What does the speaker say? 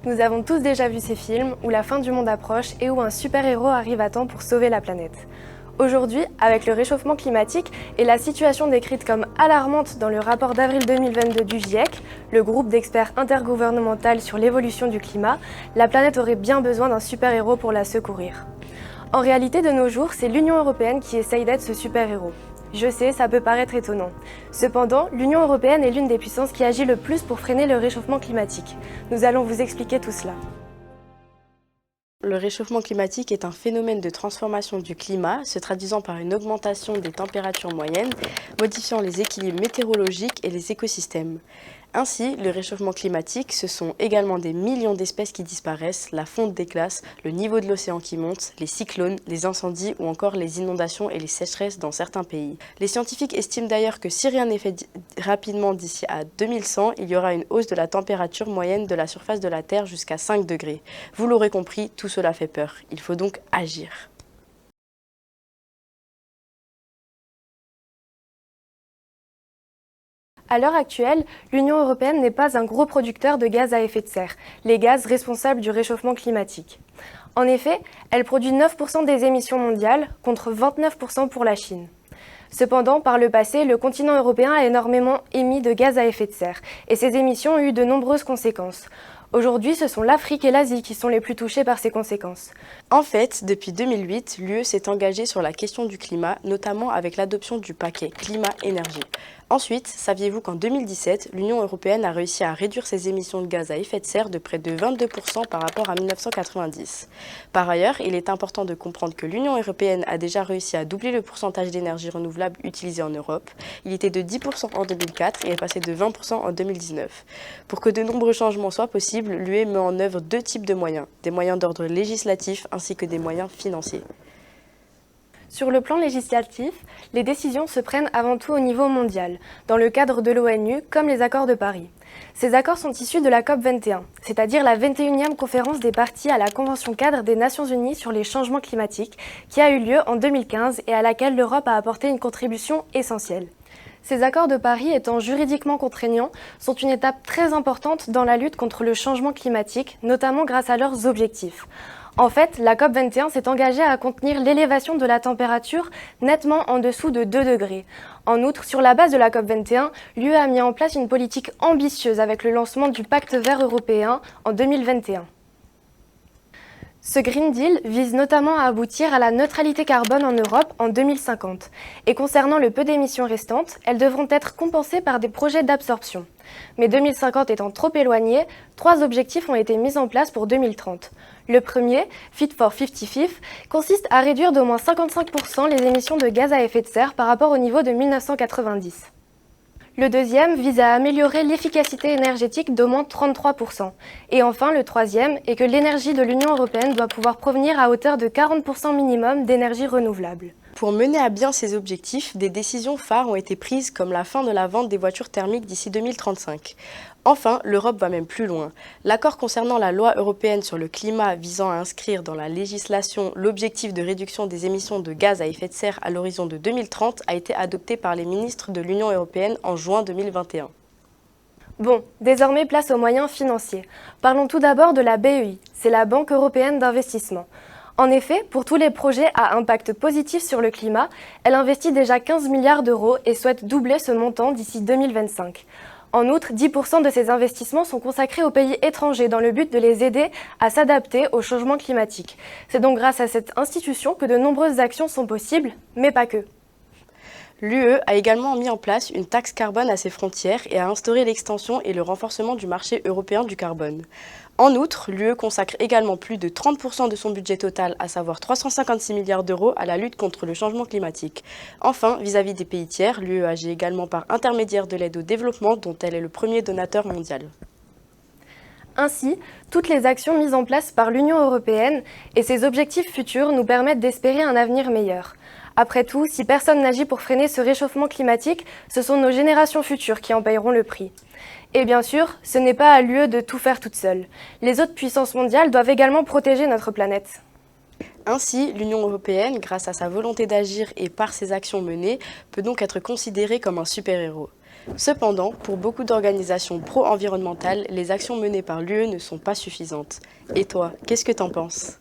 Nous avons tous déjà vu ces films où la fin du monde approche et où un super-héros arrive à temps pour sauver la planète. Aujourd'hui, avec le réchauffement climatique et la situation décrite comme alarmante dans le rapport d'avril 2022 du GIEC, le groupe d'experts intergouvernemental sur l'évolution du climat, la planète aurait bien besoin d'un super-héros pour la secourir. En réalité, de nos jours, c'est l'Union européenne qui essaye d'être ce super-héros. Je sais, ça peut paraître étonnant. Cependant, l'Union européenne est l'une des puissances qui agit le plus pour freiner le réchauffement climatique. Nous allons vous expliquer tout cela. Le réchauffement climatique est un phénomène de transformation du climat, se traduisant par une augmentation des températures moyennes, modifiant les équilibres météorologiques et les écosystèmes. Ainsi, le réchauffement climatique, ce sont également des millions d'espèces qui disparaissent, la fonte des glaces, le niveau de l'océan qui monte, les cyclones, les incendies ou encore les inondations et les sécheresses dans certains pays. Les scientifiques estiment d'ailleurs que si rien n'est fait rapidement d'ici à 2100, il y aura une hausse de la température moyenne de la surface de la Terre jusqu'à 5 degrés. Vous l'aurez compris, tout cela fait peur. Il faut donc agir. À l'heure actuelle, l'Union européenne n'est pas un gros producteur de gaz à effet de serre, les gaz responsables du réchauffement climatique. En effet, elle produit 9% des émissions mondiales, contre 29% pour la Chine. Cependant, par le passé, le continent européen a énormément émis de gaz à effet de serre, et ces émissions ont eu de nombreuses conséquences. Aujourd'hui, ce sont l'Afrique et l'Asie qui sont les plus touchées par ces conséquences. En fait, depuis 2008, l'UE s'est engagée sur la question du climat, notamment avec l'adoption du paquet climat-énergie. Ensuite, saviez-vous qu'en 2017, l'Union européenne a réussi à réduire ses émissions de gaz à effet de serre de près de 22% par rapport à 1990. Par ailleurs, il est important de comprendre que l'Union européenne a déjà réussi à doubler le pourcentage d'énergie renouvelable utilisé en Europe. Il était de 10% en 2004 et est passé de 20% en 2019. Pour que de nombreux changements soient possibles, l'UE met en œuvre deux types de moyens, des moyens d'ordre législatif ainsi que des moyens financiers. Sur le plan législatif, les décisions se prennent avant tout au niveau mondial, dans le cadre de l'ONU, comme les accords de Paris. Ces accords sont issus de la COP 21, c'est-à-dire la 21e conférence des parties à la Convention cadre des Nations Unies sur les changements climatiques, qui a eu lieu en 2015 et à laquelle l'Europe a apporté une contribution essentielle. Ces accords de Paris, étant juridiquement contraignants, sont une étape très importante dans la lutte contre le changement climatique, notamment grâce à leurs objectifs. En fait, la COP 21 s'est engagée à contenir l'élévation de la température nettement en dessous de 2 degrés. En outre, sur la base de la COP 21, l'UE a mis en place une politique ambitieuse avec le lancement du Pacte vert européen en 2021. Ce Green Deal vise notamment à aboutir à la neutralité carbone en Europe en 2050. Et concernant le peu d'émissions restantes, elles devront être compensées par des projets d'absorption. Mais 2050 étant trop éloigné, 3 objectifs ont été mis en place pour 2030. Le premier, Fit for 55, consiste à réduire d'au moins 55% les émissions de gaz à effet de serre par rapport au niveau de 1990. Le deuxième vise à améliorer l'efficacité énergétique d'au moins 33%. Et enfin, le troisième est que l'énergie de l'Union européenne doit pouvoir provenir à hauteur de 40% minimum d'énergie renouvelable. Pour mener à bien ces objectifs, des décisions phares ont été prises comme la fin de la vente des voitures thermiques d'ici 2035. Enfin, l'Europe va même plus loin. L'accord concernant la loi européenne sur le climat visant à inscrire dans la législation l'objectif de réduction des émissions de gaz à effet de serre à l'horizon de 2030 a été adopté par les ministres de l'Union européenne en juin 2021. Bon, désormais place aux moyens financiers. Parlons tout d'abord de la BEI, c'est la Banque européenne d'investissement. En effet, pour tous les projets à impact positif sur le climat, elle investit déjà 15 milliards d'euros et souhaite doubler ce montant d'ici 2025. En outre, 10% de ces investissements sont consacrés aux pays étrangers dans le but de les aider à s'adapter au changement climatique. C'est donc grâce à cette institution que de nombreuses actions sont possibles, mais pas que. L'UE a également mis en place une taxe carbone à ses frontières et a instauré l'extension et le renforcement du marché européen du carbone. En outre, l'UE consacre également plus de 30% de son budget total, à savoir 356 milliards d'euros, à la lutte contre le changement climatique. Enfin, vis-à-vis des pays tiers, l'UE agit également par intermédiaire de l'aide au développement dont elle est le premier donateur mondial. Ainsi, toutes les actions mises en place par l'Union européenne et ses objectifs futurs nous permettent d'espérer un avenir meilleur. Après tout, si personne n'agit pour freiner ce réchauffement climatique, ce sont nos générations futures qui en paieront le prix. Et bien sûr, ce n'est pas à l'UE de tout faire toute seule. Les autres puissances mondiales doivent également protéger notre planète. Ainsi, l'Union européenne, grâce à sa volonté d'agir et par ses actions menées, peut donc être considérée comme un super-héros. Cependant, pour beaucoup d'organisations pro-environnementales, les actions menées par l'UE ne sont pas suffisantes. Et toi, qu'est-ce que t'en penses ?